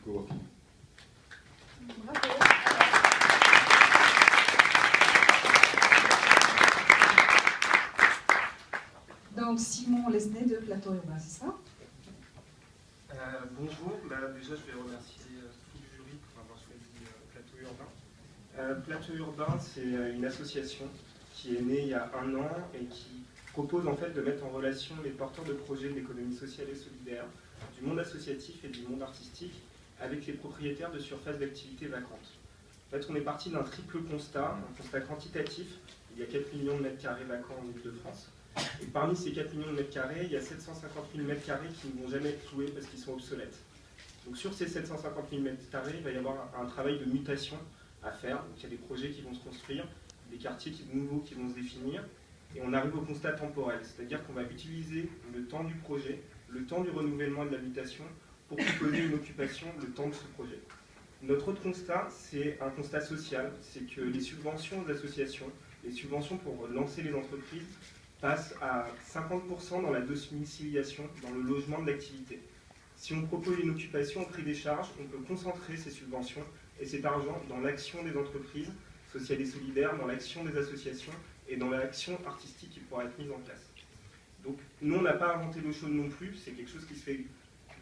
coworking. Bravo. Donc Simon Lesné de Plateau Urbain, c'est ça? Bonjour, déjà je vais remercier tout le jury pour avoir choisi Plateau Urbain. Plateau Urbain, c'est une association qui est née il y a 1 an et qui propose en fait de mettre en relation les porteurs de projets de l'économie sociale et solidaire, du monde associatif et du monde artistique avec les propriétaires de surfaces d'activité vacantes. En fait, on est parti d'un triple constat, un constat quantitatif. Il y a 4 millions de mètres carrés vacants en Île-de-France. Et parmi ces 4 millions de mètres carrés, il y a 750 000 mètres carrés qui ne vont jamais être loués parce qu'ils sont obsolètes. Donc sur ces 750 000 mètres carrés, il va y avoir un travail de mutation à faire. Donc il y a des projets qui vont se construire, des quartiers nouveaux qui vont se définir. Et on arrive au constat temporel, c'est-à-dire qu'on va utiliser le temps du projet, le temps du renouvellement de l'habitation pour proposer une occupation le temps de ce projet. Notre autre constat, c'est un constat social, c'est que les subventions aux associations, les subventions pour lancer les entreprises, passent à 50% dans la domiciliation, dans le logement de l'activité. Si on propose une occupation au prix des charges, on peut concentrer ces subventions et cet argent dans l'action des entreprises sociales et solidaires, dans l'action des associations et dans l'action artistique qui pourra être mise en place. Donc nous, on n'a pas inventé l'eau chaude non plus, c'est quelque chose qui se fait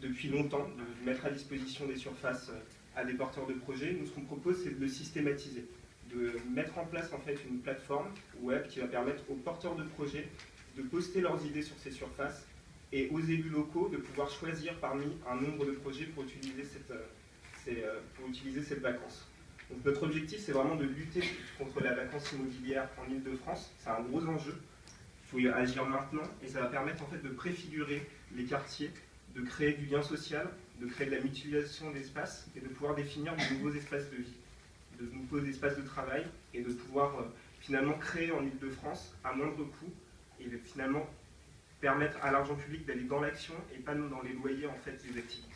depuis longtemps, de mettre à disposition des surfaces à des porteurs de projets. Nous, ce qu'on propose, c'est de le systématiser, de mettre en place en fait une plateforme web qui va permettre aux porteurs de projets de poster leurs idées sur ces surfaces et aux élus locaux de pouvoir choisir parmi un nombre de projets pour utiliser cette vacance. Donc notre objectif, c'est vraiment de lutter contre la vacance immobilière en Île-de-France. C'est un gros enjeu. Il faut agir maintenant et ça va permettre en fait de préfigurer les quartiers, de créer du lien social, de créer de la mutualisation d'espaces et de pouvoir définir de nouveaux espaces de vie, de nouveaux espaces de travail et de pouvoir finalement créer en Île-de-France à moindre coût et de finalement permettre à l'argent public d'aller dans l'action et pas dans les loyers en fait des activités.